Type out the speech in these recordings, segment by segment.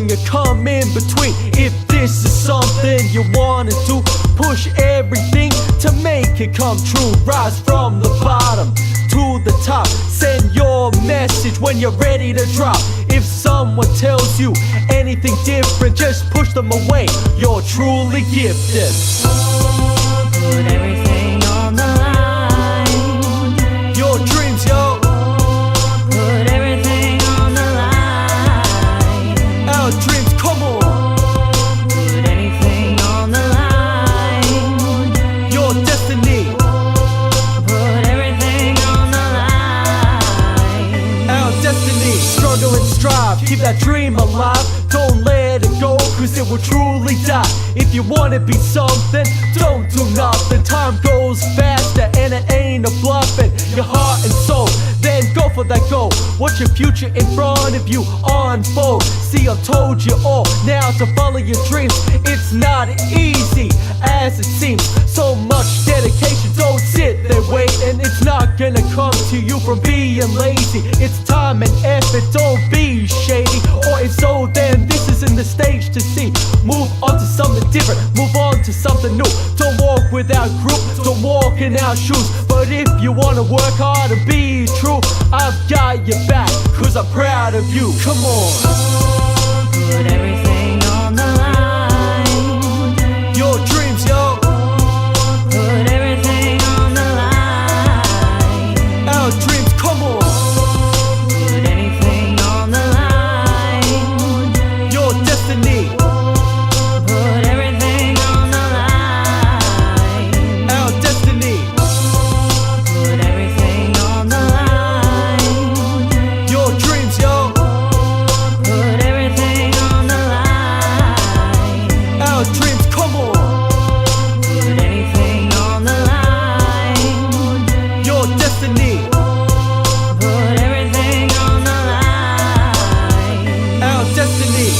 nothing to come in between. If this is something you wanna do, push everything to make it come true. Rise from the bottom to the top. Send your message when you're ready to drop. If someone tells you anything different, just push them away. You're truly gifted. Put everything on the line. Your dreams, yo. Put everything on the line. Our dreams, come on. Put anything on the line. Your destiny. Put everything on the line. Our destiny. Struggle and strive, keep that dream alive. Don't let it go, cause it will truly die. If you wanna be something, don't do nothing. Time goes faster and it ain't a bluffing. Your heart and soul, then go for that goal. Watch your future in front of you unfold. See, I told you all, now to follow your dreams. It's not easy as it seems. So much dedication, don't sit there waiting. It's not gonna come to you from being lazy. It's time and effort, don't be shady. Or if so, then this isn't the stage to see. Move on to something different, move on to something new. Don't walk without group, don't walk in our shoes. But if you wanna work hard and be true, I've got your back, cause I'm proud of you. Come on. Put everything on the line. Your dreams, yo. Put everything on the line. Our dreams, come on. Put anything on the line. Your destiny. Put everything on the line. Our destiny. Put everything on the line. Your dreams, yo. Put everything on the line. Our dreams, come on. Put anything on the line. Your destiny. Put everything on the line. Our destiny.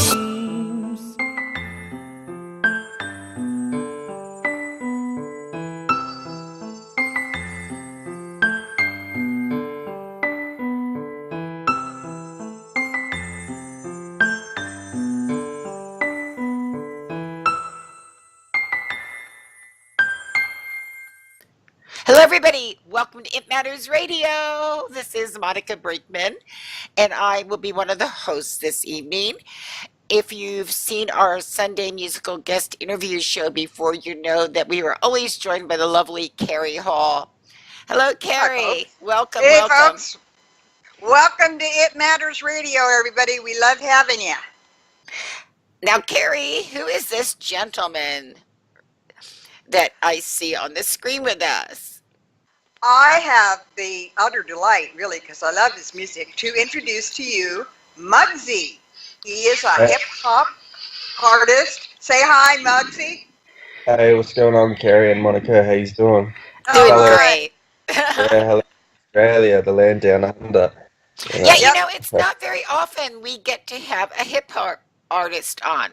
Hello, everybody. Welcome to It Matters Radio. This is Monica Brinkman, and I will be one of the hosts this evening. If you've seen our Sunday musical guest interview show before, you know that we were always joined by the lovely Carrie Hall. Hello, Carrie. Welcome, Hey, welcome. folks. Welcome to It Matters Radio, everybody. We love having you. Now, Carrie, who is this gentleman that I see on the screen with us? I have the utter delight, really, because I love his music, to introduce to you Mugzy. He is a Hey. hip-hop artist. Say hi, Mugzy. Hey, what's going on, Carrie and Monica? How you doing? Doing Hello. great. Yeah, hello, Australia, the land down under. Yeah, you Yep. know, it's not very often we get to have a hip hop artist on.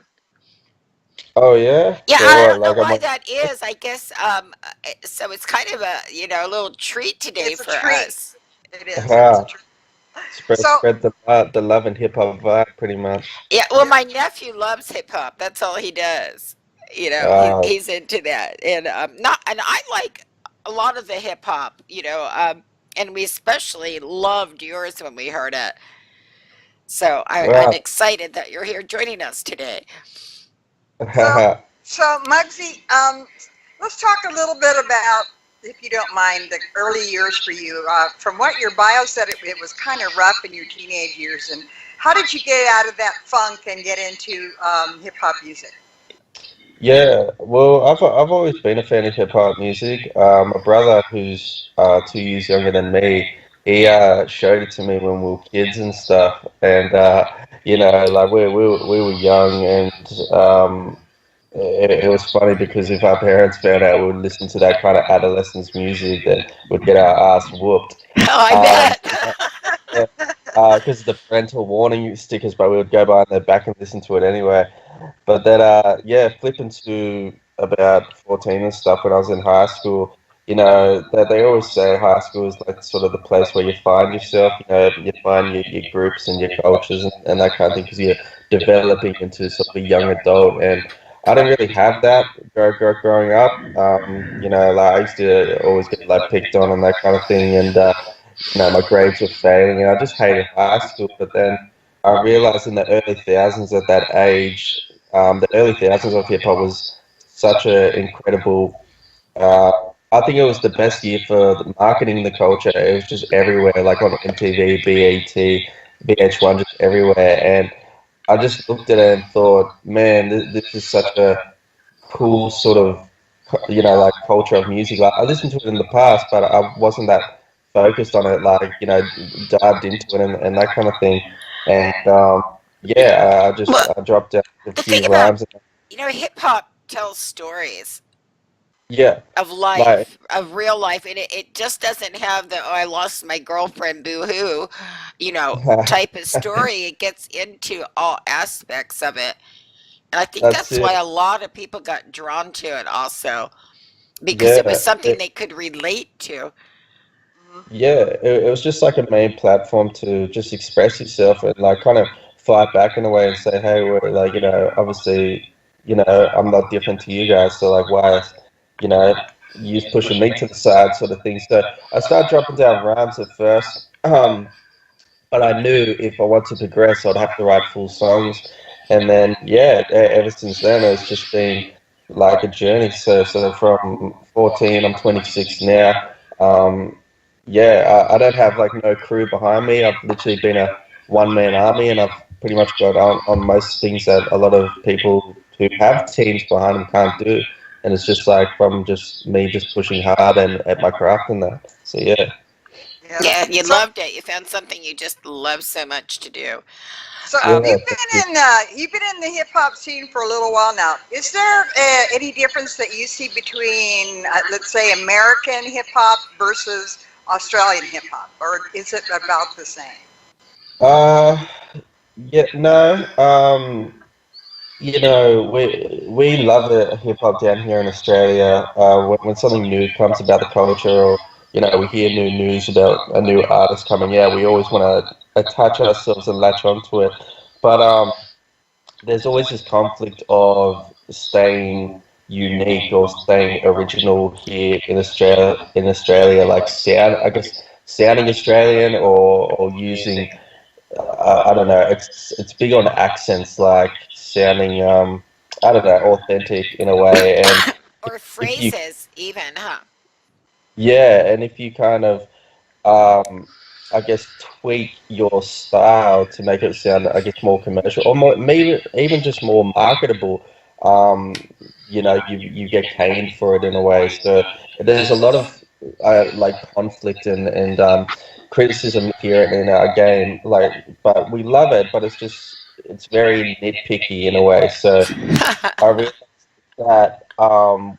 Oh yeah. Yeah, So I what, don't know like, I'm why a- that is. I guess so it's kind of a, a little treat today It's a for treat. us. It is. Ah. It's a treat. spread So- spread the love and hip hop vibe, pretty much. Yeah, well, my nephew loves hip hop. That's all he does. Wow. He's into that, and I like a lot of the hip hop. And we especially loved yours when we heard it. So Wow. I'm excited that you're here joining us today. So, Mugzy, let's talk a little bit about, if you don't mind, the early years for you. From what your bio said, it was kind of rough in your teenage years. And how did you get out of that funk and get into hip-hop music? Yeah, well, I've always been a fan of hip hop music. My brother, who's 2 years younger than me, he showed it to me when we were kids and stuff. And like we were young, and it was funny because if our parents found out we would listen to that kind of adolescence music, then we'd get our ass whooped. Oh, I bet. Because of the parental warning stickers, but we would go by in the back and listen to it anyway. But then, flipping to about 14 and stuff when I was in high school, that they always say high school is like sort of the place where you find yourself, you find your groups and your cultures and that kind of thing, because you're developing into sort of a young adult. And I didn't really have that growing up. Like I used to always get like picked on and that kind of thing, and my grades were failing, and I just hated high school. But then I realized in the early thousands, at that age, the early thousands of hip hop was such an incredible. Uh, I think it was the best year for the marketing the culture. It was just everywhere, like on MTV, BET, VH1, just everywhere. And I just looked at it and thought, man, this is such a cool sort of, like culture of music. Like I listened to it in the past, but I wasn't that focused on it, like, dived into it and that kind of thing. And yeah, Well, I dropped out a the few thing about, rhymes. hip hop tells stories Yeah, of like life, of real life, and it just doesn't have the, oh, I lost my girlfriend, boo hoo, type of story. It gets into all aspects of it. And I think that's that's why it. a lot of people got drawn to it also, because it was Yeah, something they could relate to. Mhm. yeah, it was just like a main platform to just express yourself and like kind of fight back in a way and say, hey, we're like, obviously, I'm not different to you guys, so like, why, you know, you pushing me to the side, sort of thing. So I started dropping down rhymes at first, but I knew if I wanted to progress, I'd have to write full songs, and then yeah, ever since then, it's just been like a journey. So from 14, I'm 26 now. Um, yeah, I don't have like no crew behind me. I've literally been a one man army, and I've pretty much got on most things that a lot of people who have teams behind them can't do. And it's just like from just me just pushing hard and at my craft and that. So yeah, Yeah. Yeah, you So, loved it. You found something you just love so much to do. so Um, yeah, you've been in the hip hop scene for a little while now. Is there any difference that you see between, let's say, American hip hop versus Australian hip hop, or is it about the same? uh, yeah, no. We love it hip hop down here in Australia. When something new comes about the culture, or we hear new news about a new artist coming out, we always want to attach ourselves and latch onto it. But there's always this conflict of staying unique or staying original here in Australia. In Australia, like I guess sounding Australian, or using I don't know. It's big on accents, like sounding I don't know, authentic in a way. And or if you phrases, even, huh? yeah, and if you kind of um, I guess tweak your style to make it sound, I guess, more commercial, or more, maybe even just more marketable. You get caned for it in a way. So there's a lot of like conflict and criticism here in our game. Like, but we love it, but it's very nitpicky in a way. So I realized that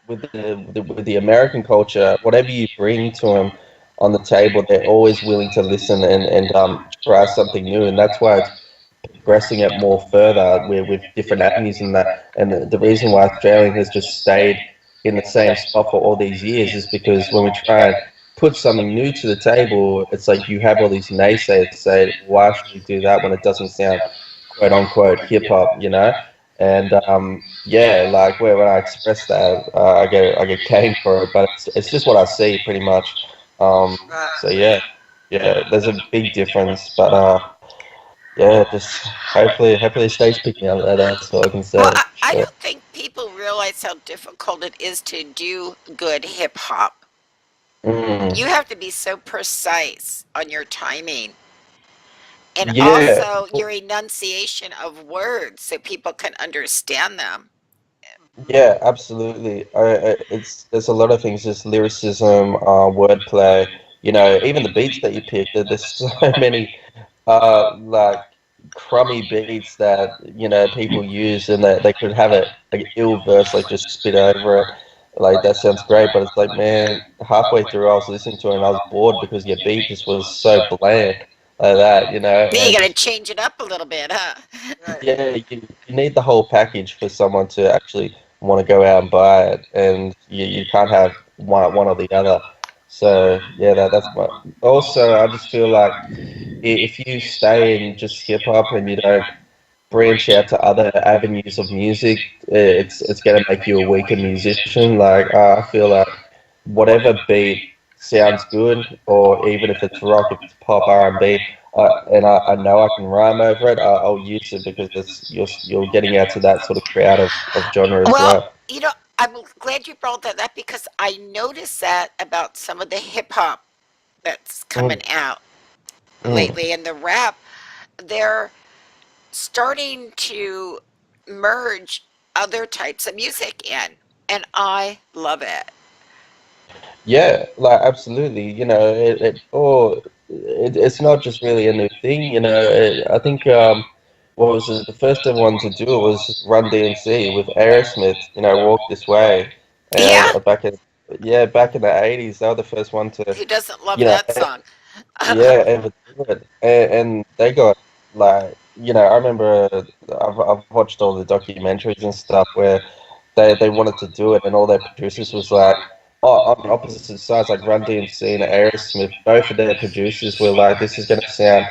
with the American culture, whatever you bring to them on the table, they're always willing to listen and try something new, and that's why it's progressing it more further with different avenues in that. And the reason why Australian has just stayed in the same spot for all these years is because when we try and put something new to the table, it's like you have all these naysayers say, why should we do that when it doesn't sound quote unquote hip hop, And yeah, like when I express that, I get caned for it, but it's just what I see pretty much. So yeah, yeah, there's a big difference, but yeah, just hopefully stage pick me up. That's all I can Well, say. I Sure. don't think people realize how difficult it is to do good hip hop. You Mm, have to be so precise on your timing and yeah, also your enunciation of words so people can understand them. yeah, absolutely. It's there's a lot of things, just lyricism, wordplay. Even the beats that you pick. There's so many like crummy beats that people use, and they could have it like ill verse, like just spit over it. Like that sounds great, but it's like, man, halfway through I was listening to it and I was bored because your beat just was so bland like that, Yeah, you and got to change it up a little bit, huh? Right. yeah, you need the whole package for someone to actually want to go out and buy it, and you can't have one or the other. So yeah, that's my. Also, I just feel like if you stay in just hip hop and you don't branch out to other avenues of music, it's going to make you a weaker musician. Like I feel like whatever beat sounds good, or even if it's rock, if it's pop, R&B, and I know I can rhyme over it, I'll use it because you're getting out to that sort of crowd of genre as Well, well. I'm glad you brought that up because I noticed that about some of the hip hop that's coming Mm, out mm. lately and the rap. They're starting to merge other types of music in, and I love it. Yeah, like absolutely. It's not just really a new thing. I think what was it? The first one to do it was Run DMC with Aerosmith. Walk This Way, and Yeah, back in the '80s, they were the first one to, who doesn't you love know, that song? yeah, ever do it, and they got like, I remember I've watched all the documentaries and stuff where they wanted to do it, and all their producers was like, oh, on the opposite sides, like Run DMC and Aerosmith, both of their producers were like, this is gonna sound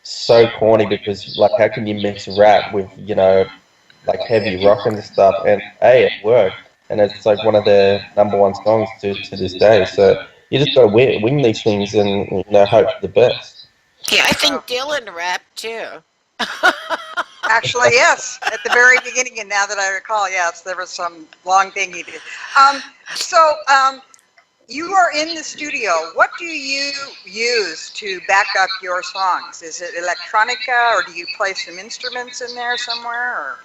so corny because like, how can you mix rap with like heavy rock and stuff? And hey, it worked, and it's like one of their number one songs to this day. So you just gotta wing these things and hope for the best. Yeah, I Well, think Dylan rapped too. actually, yes, at the very beginning, and now that I recall, yes, there was some long thing he did. Um, so, you are in the studio. What do you use to back up your songs? Is it electronica, or do you play some instruments in there somewhere? Or?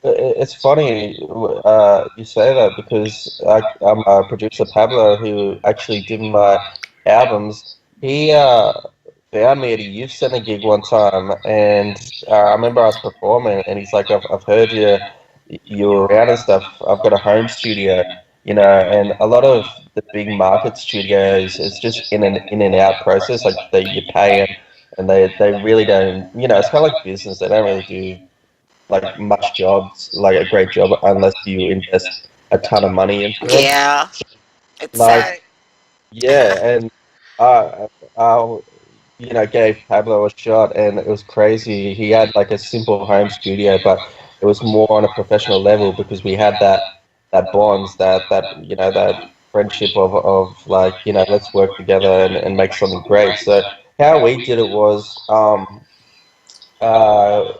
It's funny you say that because I'm a producer, Pablo, who actually did my albums. He found me at a youth center gig one time, and I remember I was performing, and he's like, "I've heard you're around and stuff. I've got a home studio, and a lot of the big market studios, it's just in and out process. Like you pay them, and they really don't, it's kind of like business. They don't really do like much jobs, like a great job, unless you invest a ton of money into it. Yeah, it's Like, sad. Right. yeah, and I gave Pablo a shot, and it was crazy. He had like a simple home studio, but it was more on a professional level because we had that bonds, that friendship of like, let's work together and make something great. So how we did it was, uh,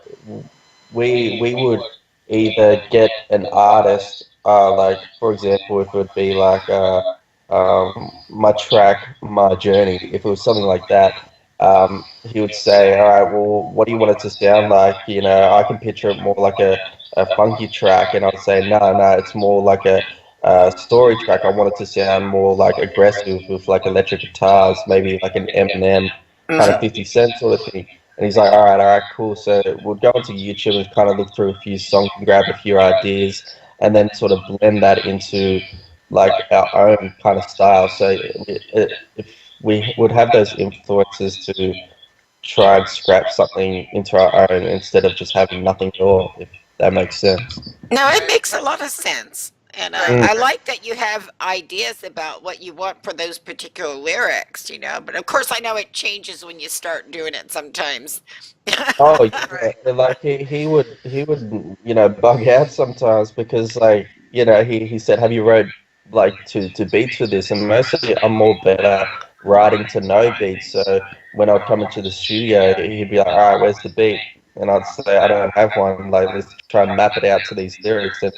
we would either get an artist, like for example, if it would be like my track, my journey, if it was something like that, he would say, all right, well, what do you want it to sound like? I can picture it more like a funky track, and I'd say, no, no, it's more like a story track. I want it to sound more like aggressive with like electric guitars, maybe like an Eminem kind of Mhm. 50 Cent sort of thing. And he's like, all right, cool. So we'll go onto YouTube and kind of look through a few songs and grab a few ideas and then sort of blend that into like our own kind of style. So if we would have those influences to try and scrap something into our own instead of just having nothing at all, if that makes sense. No, it makes a lot of sense. And Right. Mm. I like that you have ideas about what you want for those particular lyrics. But of course, I know it changes when you start doing it sometimes. Oh yeah, Right. like he would bug out sometimes because like he said, have you wrote like to beats for this? And mostly I'm more better writing to no beats. So when I'd come into the studio, he'd be like, all right, where's the beat? And I'd say, I don't have one. Like, let's try and map it out to these lyrics, and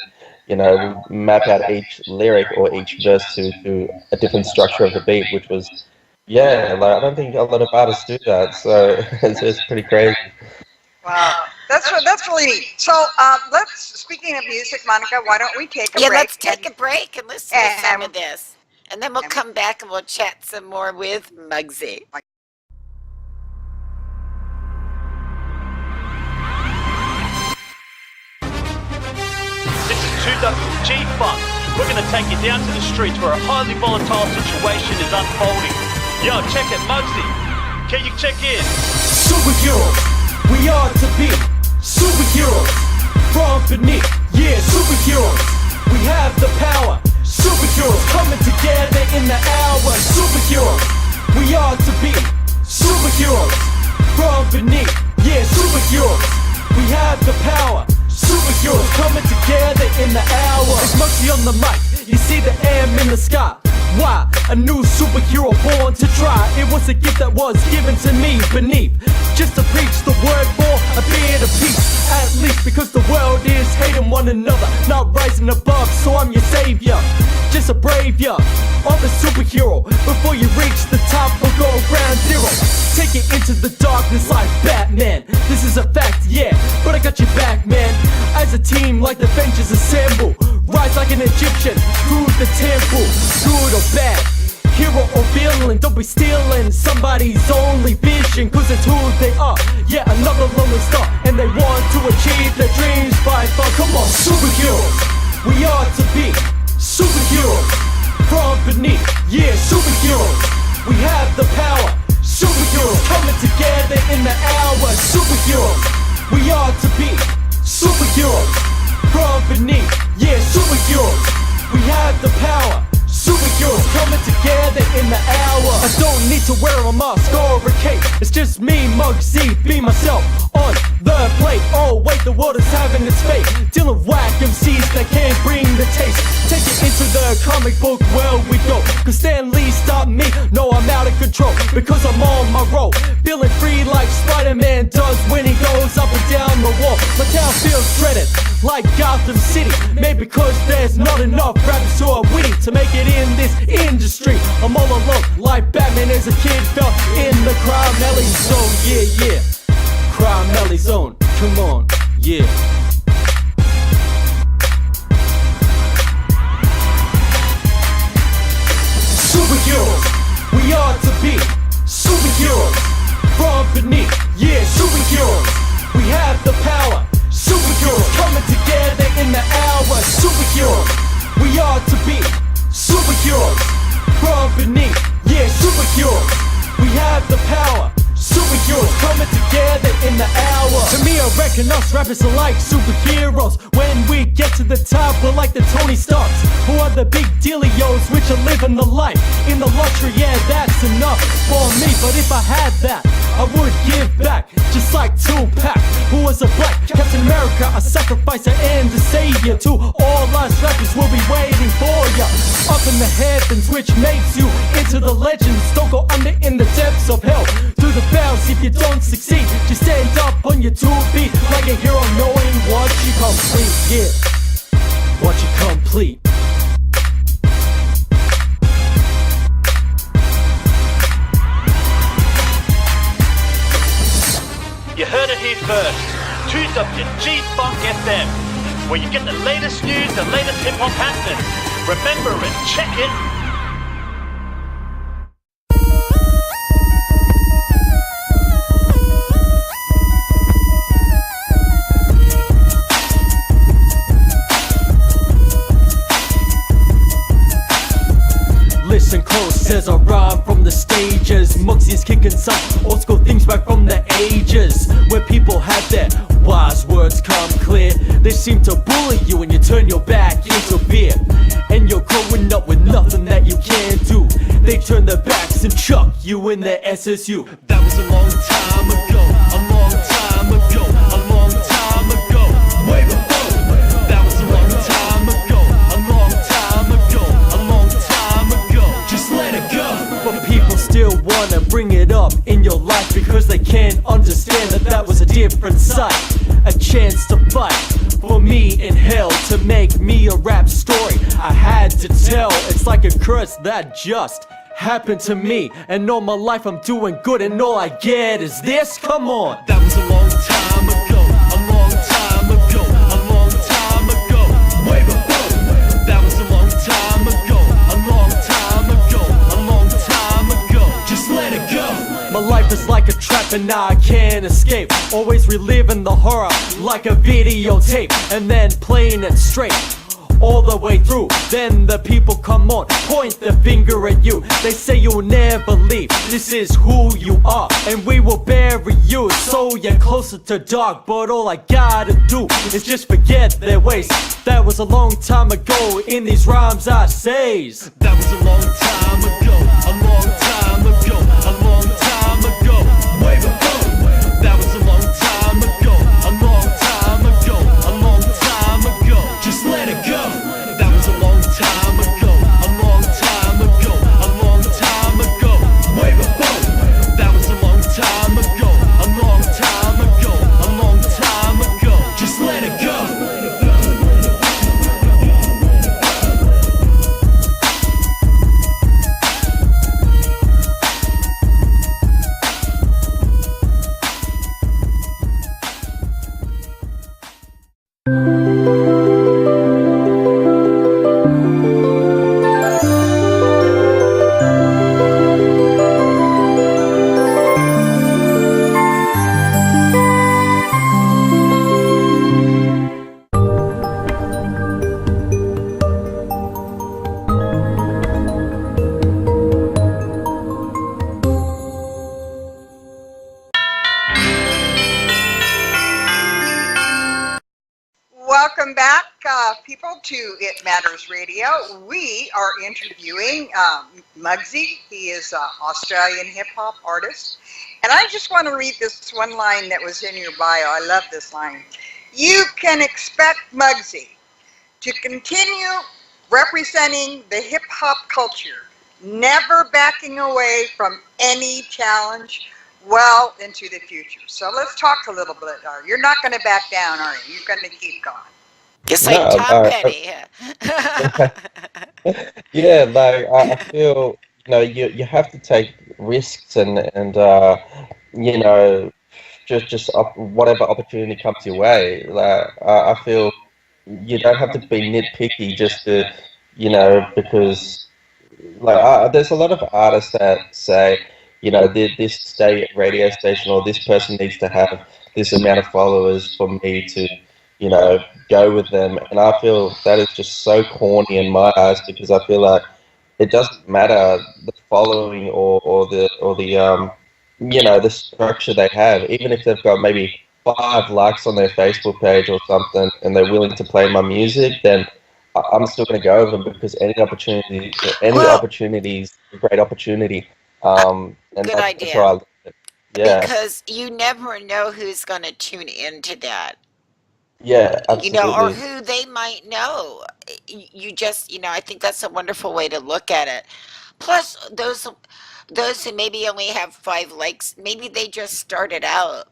we map out each lyric or each verse to a different structure of the beat, which was, yeah, like I don't think a lot of artists do that. So it's pretty crazy. Wow. That's really neat. So, let's. Speaking of music, Monica, why don't we take a Yeah, break let's take a break and listen to some and of this. And then we'll and come back and we'll chat some more with Mugzy. This is 2 G-Funk. We're going to take you down to the streets where a highly volatile situation is unfolding. Yo, check it, Mugzy. Can you check in? Superheroes, we are to be superheroes from beneath. Yeah, superheroes, we have the power. Superheroes coming together in the hour. Superheroes, we are to be superheroes from beneath. Yeah, superheroes, we have the power. Superheroes coming together in the hour. It's Mugzy on the mic, you see the M in the sky. Why? A new superhero born to try. It was a gift that was given to me beneath, just to preach the word for a bit of peace. At least because the world is hating one another, not rising above, so I'm your savior. Just a brave ya of a superhero. Before you reach the top, we'll go ground zero. Take it into the darkness like Batman. This is a fact, yeah, but I got your back, man. As a team like the Avengers assemble, rise like an Egyptian through the temple. Good or bad, hero or villain, don't be stealing somebody's only vision, cause it's who they are. Yeah, another lonely star, and they want to achieve their dreams by far. Come on, superheroes, we are to be superheroes from beneath. Yeah, superheroes, we have the power. Superheroes coming together in the hour. Superheroes, we are to be superheroes from beneath. Yeah, superheroes, we have the power. Superheroes coming together in the hour. I don't need to wear a mask or a cape. It's just me, Mugzy, be myself on the plate. Oh wait, the world is having its fate. Dealing whack MCs that can't bring the taste. Take it into the comic book world we go. Cause Stan Lee stopped me, no I'm out of control. Because I'm on my roll, feeling free like Spider-Man does when he goes up and down the wall. My town feels dreaded like Gotham City. Maybe because there's not enough rappers who are witty to make it in this industry. I'm all alone like Batman as a kid, fell in the crime alley zone. Yeah, yeah, crime alley zone, come on, yeah. Superheroes, we are to be superheroes from beneath. Yeah, superheroes, we have the power. Superheroes coming together in the hour. Superheroes, we are to be superheroes from beneath. Yeah, superheroes, we have the power. Superheroes coming together in the hour. To me, I reckon us rappers are like superheroes. When we get to the top, we're like the Tony Starks, who are the big dealios, which are living the life in the luxury. Yeah, that's enough for me. But if I had that, I would give back, just like Tupac, who was a black Captain America, a sacrificer and a savior. To all us rappers, we'll be waiting for ya up in the heavens, which makes you into the legends. Don't go under in the depths of hell. Through the bounce, if you don't succeed, just stand up on your 2 feet like a hero, knowing what you complete. Yeah, what you complete. You heard it here first. Choose up your G-Funk FM, where you get the latest news, the latest hip-hop happening. Remember and check it. Listen close as I rhyme from the stages. Mugzy's kicking some old school things back from the ages, where people had their wise words come clear. They seem to bully you and you turn your back into fear, and you're growing up with nothing that you can do. They turn their backs and chuck you in the SSU. That was a long time ago, a long time ago, a long time ago. Way before. That was a long time ago, a long time ago, a long time ago. Just let it go. But people still wanna bring it up in your life because they can't understand that that was a different sight. A chance to fight for me in hell, to make me a rap story I had to tell. It's like a curse that just happened to me, and all my life I'm doing good and all I get is this. Come on. That was a long time ago, a long time ago, a long time ago. Way before. That was a long time ago, a long time ago, a long time ago. Just let it go. My life is like a trap and now I can't escape. Always reliving the horror like a videotape, and then playing it straight all the way through. Then the people come on, point their finger at you. They say you'll never leave, this is who you are, and we will bury you. So you're closer to dark, but all I gotta do is just forget their ways. That was a long time ago, in these rhymes I says. That was a long time ago, a long time ago, a long time ago. Way before. That was a long time Welcome back, people, to It Matters Radio. We are interviewing Mugzy. He is an Australian hip hop artist. And I just want to read this one line that was in your bio. I love this line. You can expect Mugzy to continue representing the hip hop culture, never backing away from any challenge well into the future. So let's talk a little bit. You're not going to back down, are you? You're going to keep going. Just like No, Tom Petty. yeah, like I feel you have to take risks and you know whatever opportunity comes your way. Like I feel you don't have to be nitpicky just to because like there's a lot of artists that say this radio station or this person needs to have this amount of followers for me to go with them, and I feel that is just so corny in my eyes because I feel like it doesn't matter the following or the structure they have, even if they've got maybe 5 likes on their Facebook page or something and they're willing to play my music, then I'm still going to go with them because any Well, opportunity is a great opportunity. uh, And good that's why I idea. love it. Yeah, Because you never know who's going to tune into that, yeah, or absolutely. who they might know. You just, I think that's a wonderful way to look at it. Plus, those who maybe only have 5 likes, maybe they just started out,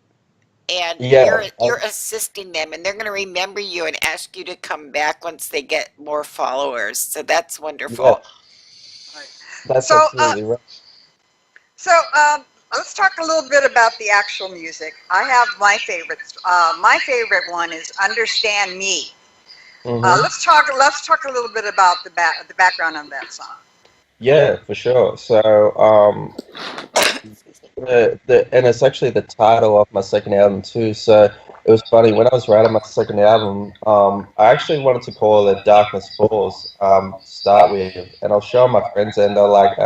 and you're Yeah, you're assisting them, and they're going to remember you and ask you to come back once they get more followers. So that's yeah, wonderful. Right. that's So, absolutely right. so let's talk a little bit about the actual music. I have my favorites. My favorite one is "Understand Me." Hmm. Let's talk a little bit about the background on that song. Yeah, for sure. So, Excuse me. and it's actually the title of my second album too. So it was funny when I was writing my second album. I actually wanted to call it "Darkness Falls" to start with, and I was showing my friends, and they're like,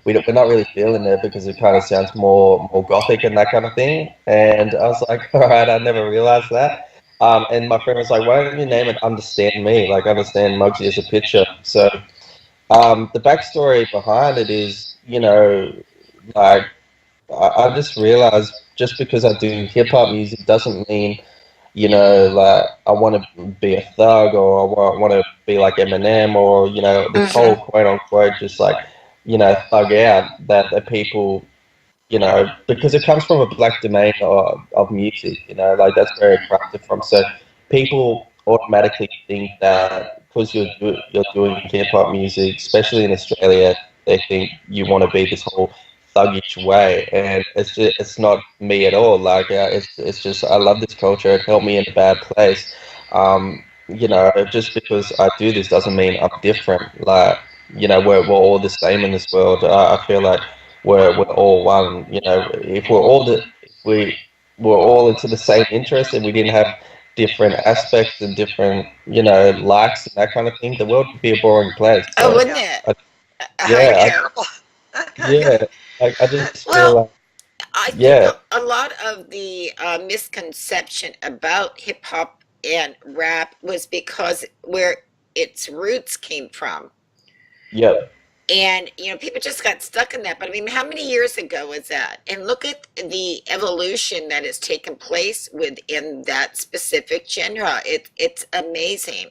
we're not really feeling it because it kind of sounds more gothic and that kind of thing." And I was like, "All right, I never realized that." And my friend was like, "Why don't you name it Understand Me? Like understand Muggsy as a picture." So the backstory behind it is, like I just realized just because I do hip hop music doesn't mean, like I want to be a thug or I want to be like Eminem or, this whole Hmm. quote unquote just like, thug out that people because it comes from a black domain of music, like that's where it crafted from. So people automatically think that because you're doing hip hop music, especially in Australia, they think you want to be this whole thuggish way, and it's not me at all. Like it's just I love this culture. It helped me in a bad place. Just because I do this doesn't mean I'm different. Like we're all the same in this world. I feel like we're all one. If we're all into the same interest and we didn't have different aspects and different likes and that kind of thing, the world would be a boring place. Oh, So wouldn't Yeah, it? I, I be yeah, know. terrible. yeah, I just feel Well, like I think yeah, a lot of the misconception about hip hop and rap was because where its roots came from. yep. And, people just got stuck in that. But I mean, how many years ago was that? And look at the evolution that has taken place within that specific genre. It's amazing.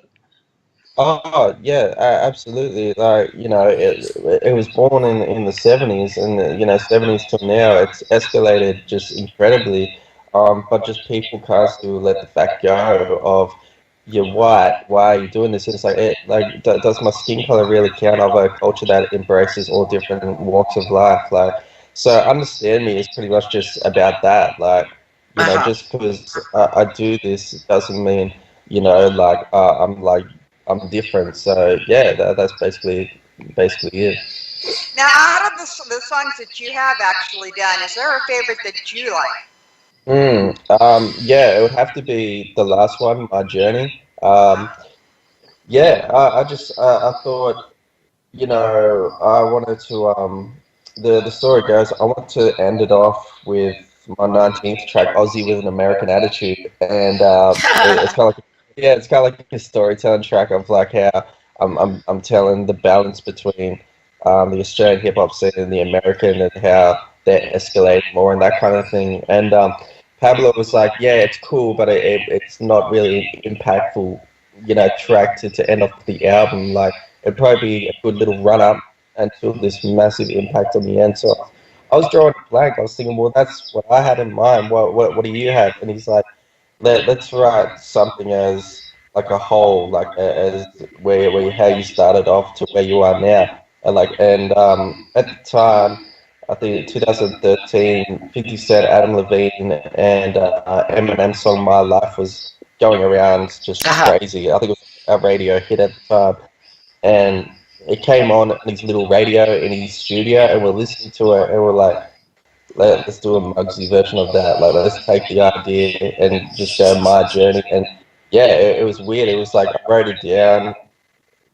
Oh yeah, absolutely. Like it was born in the 70s, and 70s till now, it's escalated just incredibly. But just people can't still let the fact go of you're white. Why are you doing this? It's like does my skin color really count of a culture that embraces all different walks of life? Like, so understand me is pretty much just about that. Like, Uh huh. just because I do this doesn't mean I'm different. So yeah, that's basically it. Now, out of the songs that you have actually done, is there a favorite that you like? Yeah, it would have to be the last one, My Journey. Uh-huh. Yeah, I thought, I wanted to the story goes, I want to end it off with my 19th track, Aussie with an American Attitude, and it's kind of like, yeah, it's kind of like a storytelling track of like how I'm telling the balance between the Australian hip hop scene and the American, and how they're escalating more and that kind of thing. And Pablo was like, yeah, it's cool, but it's not really impactful, track to end off the album. Like, it'd probably be a good little run up until this massive impact on the end. So I was drawing a blank. I was thinking, well, that's what I had in mind. What do you have? And he's like, let's write something as like a whole, like as where how you started off to where you are now. And at the time, I think 2013, 50 Cent, Adam Levine, and Eminem's song "My Life" was going around just Uh-huh. crazy. I think it was a radio hit at the time, and it came on his little radio in his studio, and we're listening to it, and we're like, let's do a Muggsy version of that. Like, let's take the idea and just go My Journey. And yeah, it was weird. It was like I wrote it down,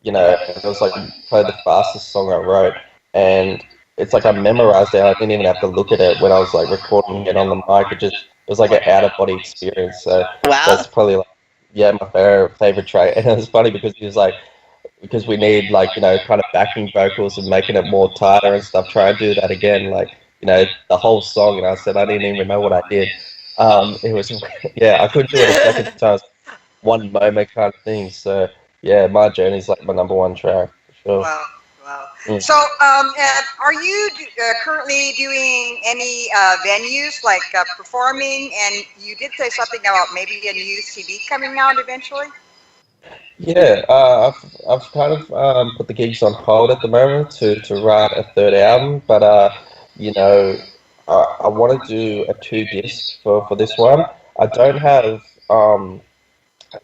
and it was like probably the fastest song I wrote, and it's like I memorized it. I didn't even have to look at it when I was like recording it on the mic. It was like an out of body experience. So Wow. that's probably like, yeah, my favorite track. And it was funny because he was like, because we need like, kind of backing vocals and making it more tighter and stuff. Try and do that again, like, the whole song. And I said I didn't even know what I did. It was yeah, I couldn't do it a second time. One moment kind of thing. So yeah, My Journey's like my number one track for sure. Wow, wow. Mm. So, and are you currently doing any venues like performing? And you did say something about maybe a new CD coming out eventually. Yeah, I've kind of put the gigs on hold at the moment to write a third album, but you know, I want to do a two disc for this one. I don't have um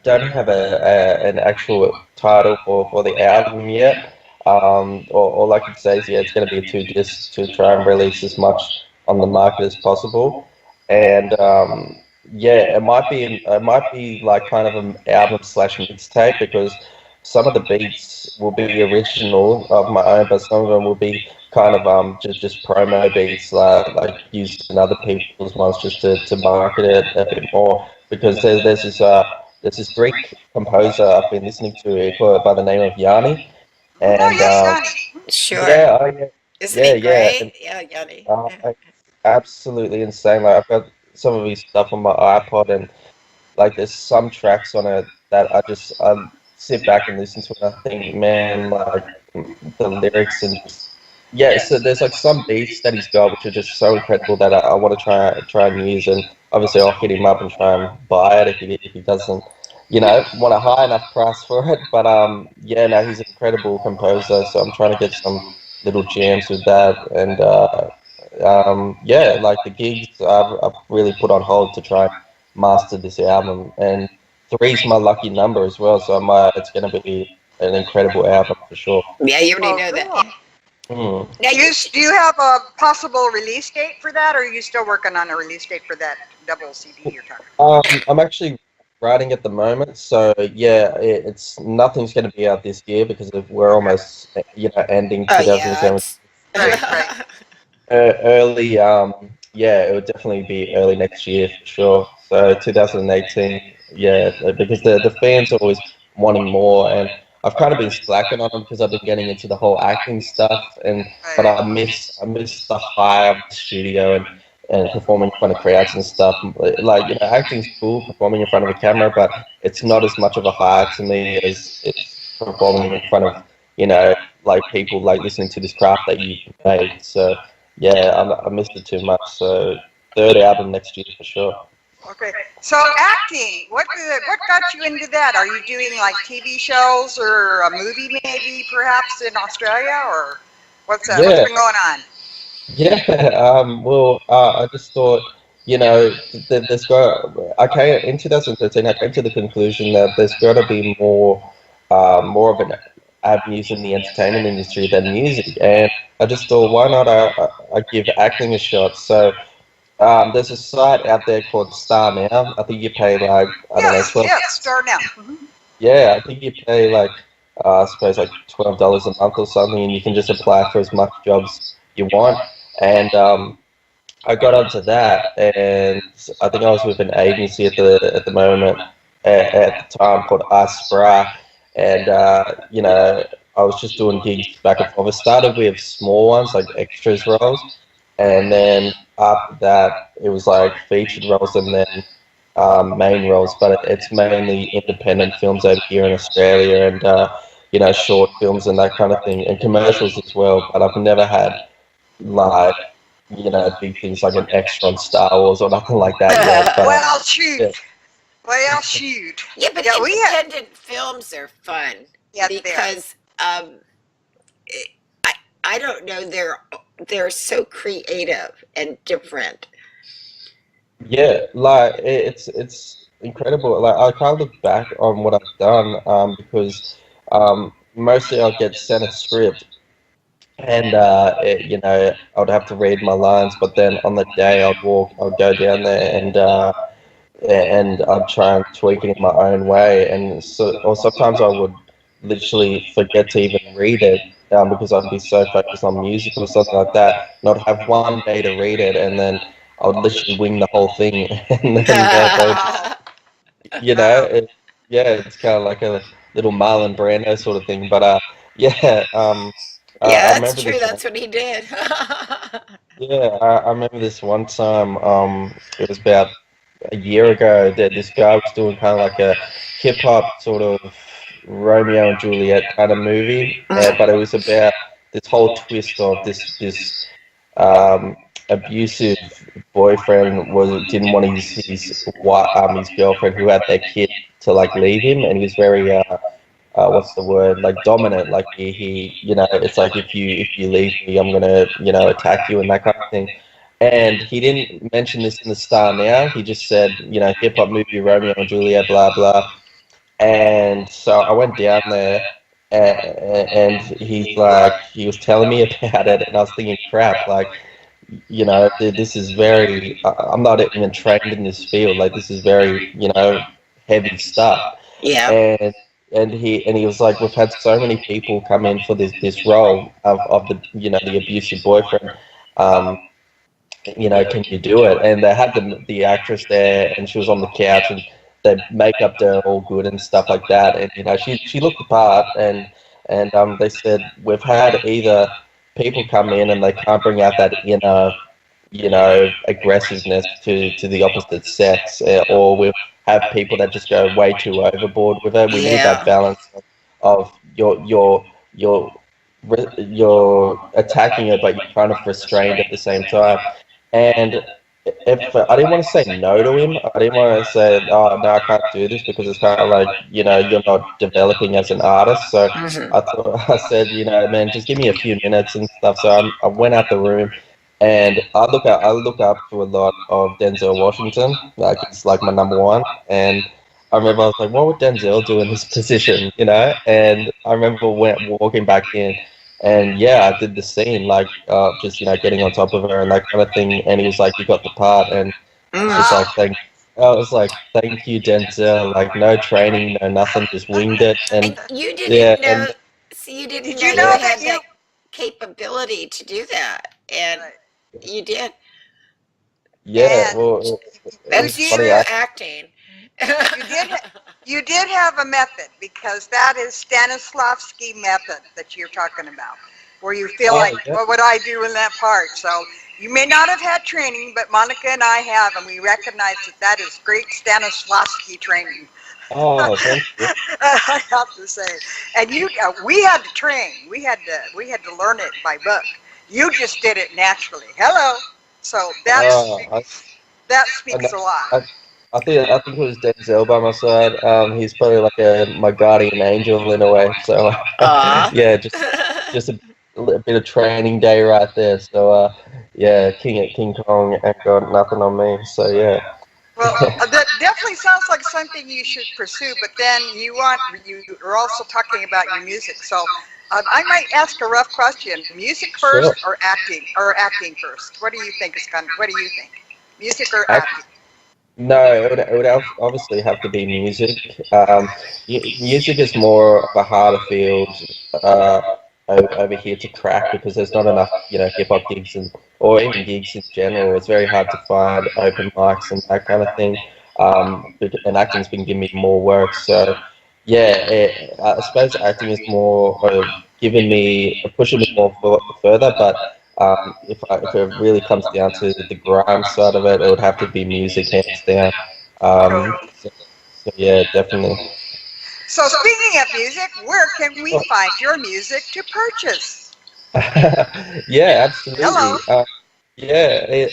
don't have an actual title for the album yet. All I can say is, yeah, it's going to be a two disc to try and release as much on the market as possible. And yeah, it might be like kind of an album slash mixtape, because some of the beats will be original of my own, but some of them will be kind of just promo beats, like using other people's ones just to market it a bit more, because there's this Greek composer I've been listening to by the name of Yanni, Oh and yes, Yanni. Sure. yeah, oh, yeah, Isn't yeah, he yeah, great? and Yeah, Yanni. it's absolutely insane. Like, I've got some of his stuff on my iPod, and like there's some tracks on it that I sit back and listen to, and I think, man, like the lyrics and just yeah. So there's like some beats that he's got which are just so incredible that I want to try and use, and obviously I'll hit him up and try and buy it if he doesn't, want a high enough price for it. But yeah, no, he's an incredible composer, so I'm trying to get some little jams with that, and yeah, like the gigs I've really put on hold to try and master this album, and three's my lucky number as well, so it's going to be an incredible album for sure. Yeah, you already Oh, know that. cool. Mm. Now, Do you have a possible release date for that, or are you still working on a release date for that double CD you're talking I'm actually writing at the moment, so yeah, it's nothing's going to be out this year because we're about? Okay. almost ending oh yeah, 2007. it's Right, right. Early, yeah, it would definitely be early next year for sure. So 2018, yeah, because the fans are always wanting more, and I've kind of been slacking on them because I've been getting into the whole acting stuff, but Right. I miss the high of the studio and performing in front of crowds and stuff. Like, acting's cool, performing in front of a camera, but it's not as much of a high to me as it's performing in front of, like people like listening to this craft that you made. So yeah, I missed it too much. So third album next year for sure. Okay. So acting, what got you into that? Are you doing like TV shows or a movie maybe perhaps in Australia, or what's Yeah, been going on? yeah. Well, I just thought, there's got. I came in 2013. I came to the conclusion that there's got to be more of an avenues in the entertainment industry than music, and I just thought, why not I give acting a shot? So there's a site out there called Star Now. I think you pay like I don't know Yes, 12. yes, start now. Yeah, I think you pay like I suppose like $12 a month or something, and you can just apply for as much jobs you want. And I got onto that, and I think I was with an agency at the moment at the time called Aspra, and I was just doing gigs back and forth. I started with small ones like extras roles, and then after that it was like featured roles, and then main roles. But it's mainly independent films over here in Australia, and short films and that kind of thing, and commercials as well. But I've never had like big things like an extra on Star Wars or nothing like that yet. But Well, shoot. yeah, Well, shoot. Yeah, but Yeah, we had. independent films are fun Yeah, there. because I I don't know, they're so creative and different. yeah, like it's incredible. Like I can't look back on what I've done because mostly I'll get sent a script. And I would have to read my lines, but then on the day I'd go down there and I'd try and tweak it in my own way. And so, or sometimes I would literally forget to even read it because I'd be so focused on music or something like that. And I'd have one day to read it, and then I would literally wing the whole thing. And then Wow. you know, it, yeah, it's kind of like a little Marlon Brando sort of thing. But yeah, I Yeah, that's remember true. this one. That's what he did. Yeah, I remember this one time. It was about a year ago that this guy was doing kind of like a hip hop sort of Romeo and Juliet kind of movie, but it was about this whole twist of this um, abusive boyfriend was didn't want his girlfriend who had their kid to like leave him, and he was very what's the word, like dominant, like he it's like if you leave me I'm gonna attack you and that kind of thing. And he didn't mention this in the Star Now. He just said, hip hop movie Romeo and Juliet, blah blah. And so I went down there, and he was telling me about it, and I was thinking, crap, like, this is very. I'm not even trained in this field. Like, this is very, heavy stuff. Yeah. And he was like, we've had so many people come in for this role of the the abusive boyfriend. Um, can you do it? And they had the actress there, and she was on the couch, and the makeup done all good and stuff like that. And she looked the part, and they said we've had either people come in and they can't bring out that inner aggressiveness to the opposite sex, or we have people that just go way too overboard with it. We need that Yeah. balance of you're attacking it, but you're kind of restrained at the same time. And if I didn't want to say no to him, I didn't want to say, oh no, I can't do this because it's kind of like you're not developing as an artist. So Mhm. I said, man, just give me a few minutes and stuff. So I went out the room, and I look up to a lot of Denzel Washington. Like it's like my number one. And I remember I was like, what would Denzel do in this position? And I remember walking back in. And yeah, I did the scene, like just getting on top of her and that kind of thing. And he was like, "You got the part," and I was Wow. like, I was like, "Thank you, Denzel." Like no training, no nothing, just winged it. And And you yeah, didn't know, and see, you didn't Did know you you know yeah, that had you? that capability to do that. And Right. you did. yeah. And Well, it you That's was did. funny. true acting. You did. You did have a method because that is Stanislavski method that you're talking about, where you feel like, Oh yeah. what would I do in that part? So you may not have had training, but Monica and I have, and we recognize that that is great Stanislavski training. Oh, thank you. I have to say, and we had to train. We had to learn it by book. You just did it naturally. Hello. So Oh, that I know. speaks a lot. I, I think it was Denzel by my side. He's probably like my guardian angel in a way. So Aw. yeah, just a bit of training day right there. So yeah, King Kong ain't got nothing on me. So yeah. Well, that definitely sounds like something you should pursue. But then you are also talking about your music. So I might ask a rough question: music Sure. first or acting first? What do you think is kind? What do you think? Music or Act, acting? no, it would obviously have to be music. Music is more of a harder field uh, over here to crack because there's not enough, hip hop gigs or even gigs in general. It's very hard to find open mics and that kind of thing. And acting's been giving me more work, so yeah, I suppose acting is more of giving me pushing me more further, but. If it really comes down to the grime side of it, it would have to be music, hands down. Cool. So yeah, definitely. So speaking of music, where can we find your music to purchase? Yeah, Hello. absolutely. Yeah,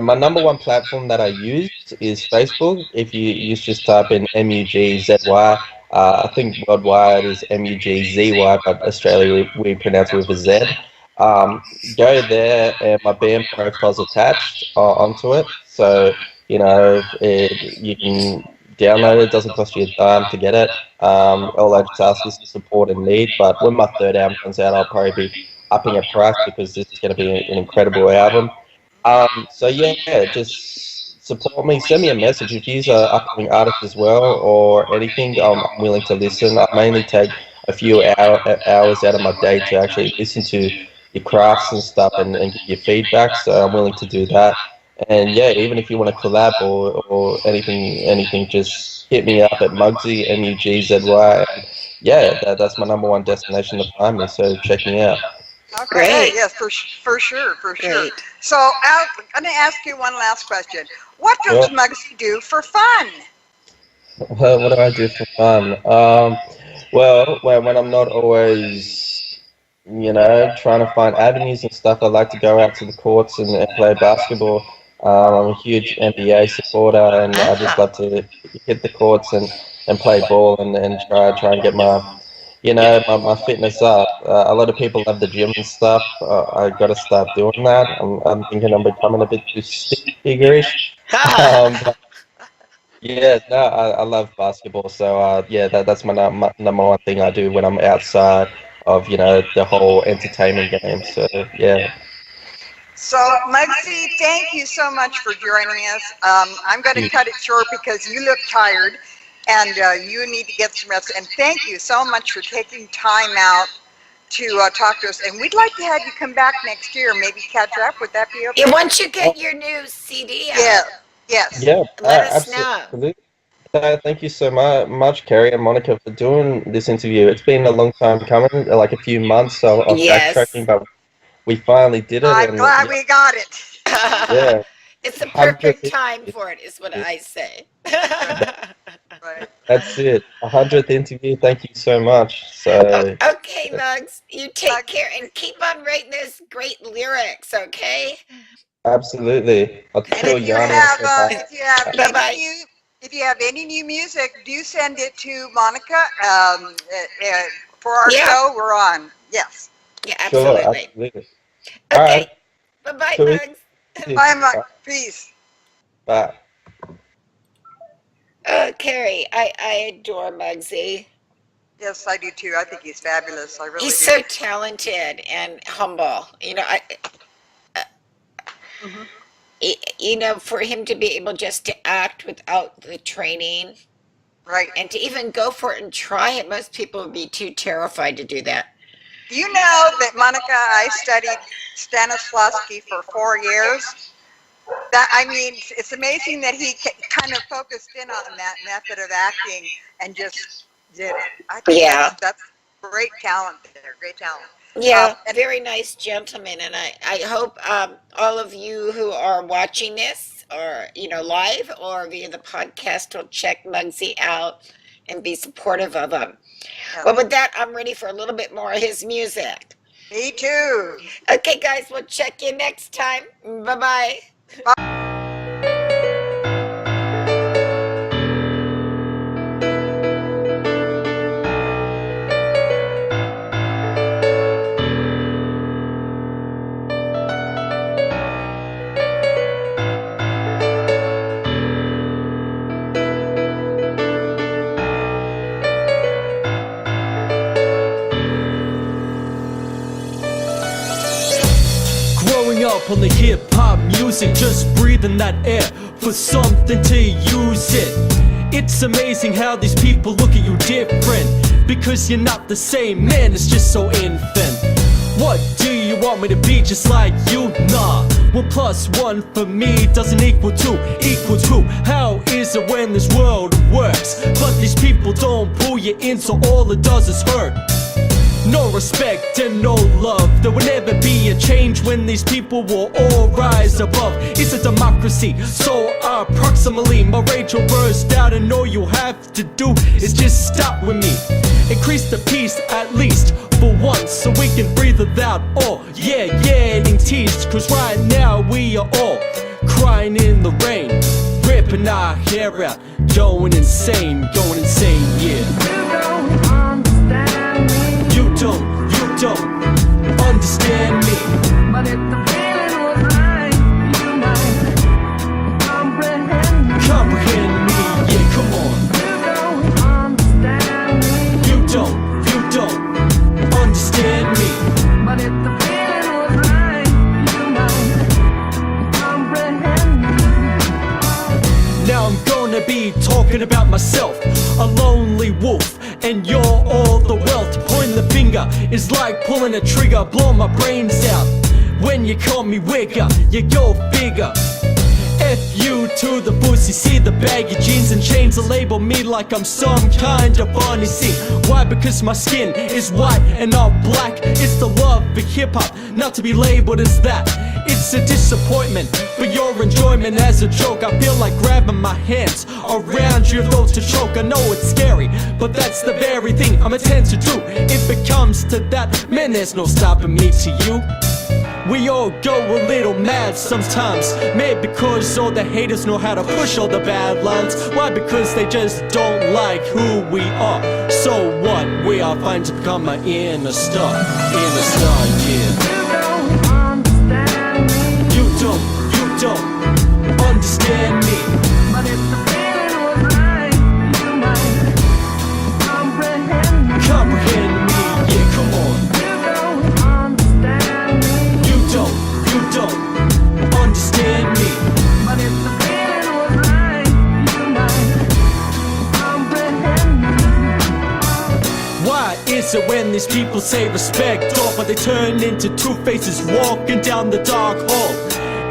my number one platform that I use is Facebook. If you just type in MUGZY, I think worldwide is MUGZY, but Australia we pronounce it with a Z. Go there, and my band profile's attached onto it. So you can download it. It doesn't cost you a dime to get it. All I just ask is to support and need. But when my third album comes out, I'll probably be upping a price because this is going to be an incredible album. So yeah, just support me. Send me a message if you're an upcoming artist as well or anything. I'm willing to listen. I mainly take a few hours out of my day to actually listen to your crafts and stuff and give you feedback. So I'm willing to do that. And yeah, even if you want to collab or anything, just hit me up at Mugzy MUGZY. And yeah, that's my number one destination to find me. So check me out. Okay. Great. Yes, for sure, for sure. Great. So I'm going to ask you one last question. What does Sure. Muggsy do for fun? What do I do for fun? Well, when I'm not always, trying to find avenues and stuff, I like to go out to the courts and play basketball. I'm a huge NBA supporter, and I just Ah. love to hit the courts and play ball and try and get my fitness up. A lot of people love the gym and stuff. I got to start doing that. I'm thinking I'm becoming a bit too stick figure-ish. But yeah, no, I love basketball. So yeah, that's my number one thing I do when I'm outside of the whole entertainment game. So yeah, So Muggsy, thank you so much for joining us. I'm going to huge. cut it short because you look tired and you need to get some rest. And thank you so much for taking time out to talk to us. And we'd like to have you come back next year, maybe catch up. Would that be Yeah, okay? once you Oh, get your new CD Yeah. out, Yes. yeah, let us know. absolutely. Thank you so much, Kerry and Monica, for doing this interview. It's been a long time coming, like a few months of backtracking, Yes. but we finally did it, I'm and glad yeah, we got it. yeah, It's a perfect 100th time interview. for it, is what I say. That, Right. that's it. 100th interview. Thank you so much. So Okay, Mugs, you take Muggsy, care and keep on writing those great lyrics, okay? absolutely, I'll and tell Yanni I said hi. Bye bye. if you have any new music, do send it to Monica. For our Yeah, show, we're on. Yes. yeah, Sure, absolutely. absolutely. All Okay, right. bye bye, Too Mugs. easy. Bye, Mug. Peace. Bye. Carrie, I adore Muggsy. Yes, I do too. I think he's fabulous. I really He's do. so talented and humble. Hmm. For him to be able just to act without the training Right. and to even go for it and try it, most people would be too terrified to do that. Do you know that, Monica, I studied Stanislavski for 4 years? I mean, it's amazing that he kind of focused in on that method of acting and just did it. I think Yeah. that's great talent there. Great talent. Yeah, And very nice gentleman. And I hope all of you who are watching this or, live or via the podcast will check Muggsy out and be supportive of him. yeah, Well, with that, I'm ready for a little bit more of his music. me too. Okay, guys, we'll check you next time. Bye bye. up on the hip-hop music, just breathing that air for something to use it. It's amazing how these people look at you different, because you're not the same, man, it's just so infant. What do you want me to be, just like you? Nah, 1 plus 1 for me doesn't equal 2, equal 2. How is it when this world works, but these people don't pull you in, so all it does is hurt? No respect and no love. There will never be a change when these people will all rise above. It's a democracy, so approximately my rage will burst out, and all you have to do is just stop with me. Increase the peace at least for once, so we can breathe without all. Yeah, getting teased, cause right now we are all crying in the rain, ripping our hair out, going insane, yeah. You don't understand me. But if the feeling was right, you might comprehend me, yeah, come on. You don't understand me. You don't understand me. But if the feeling was right, you might comprehend me. Now I'm gonna be talking about myself, a lonely wolf, and you're all the wealth. Pointing the finger is like pulling a trigger, blow my brains out. When you call me wigger, you go figure. F you to the pussy, see the baggy jeans and chains that label me like I'm some kind of funny. See, why? Because my skin is white and not black. It's the love for hip-hop, not to be labeled as that. It's a disappointment for your enjoyment as a joke. I feel like grabbing my hands around your throat to choke. I know it's scary, but that's the very thing I'm intent to do. If it comes to that, man, there's no stopping me to you. We all go a little mad sometimes, maybe because all the haters know how to push all the bad lines. Why? Because they just don't like who we are. So what? We are fine to become an inner star, yeah. You don't understand me. But if the feeling was right, you might comprehend me. Yeah, come on. You don't understand me. You don't understand me. But if the feeling was right, you might comprehend me. Why is it when these people say respect off, but they turn into two faces walking down the dark hall?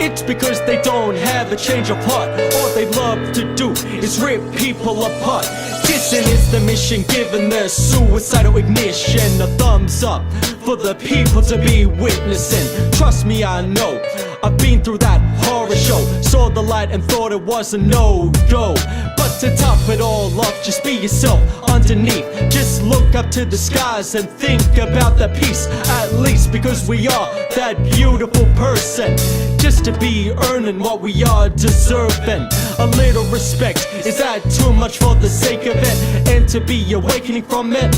It's because they don't have a change of heart. All they love to do is rip people apart. Dissing is the mission, giving their suicidal ignition. A thumbs up for the people to be witnessing. Trust me, I know, I've been through that horror show. Saw the light and thought it was a no-go. But to top it all off, just be yourself underneath. Just look up to the skies and think about the peace, at least, because we are that beautiful person. Just to be earning what we are deserving. A little respect, is that too much for the sake of it? And to be awakening from it?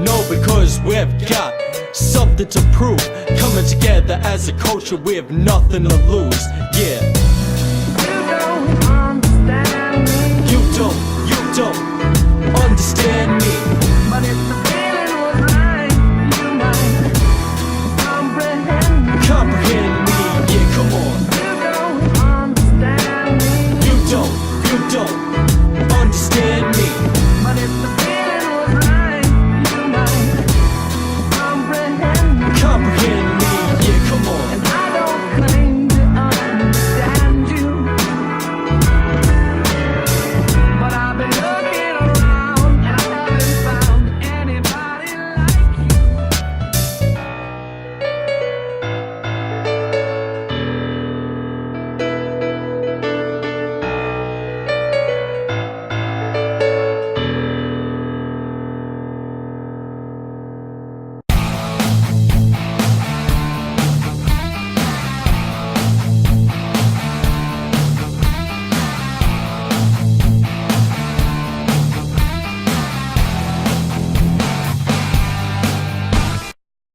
No, because we've got something to prove. Coming together as a culture, we have nothing to lose, yeah. You don't understand me. You don't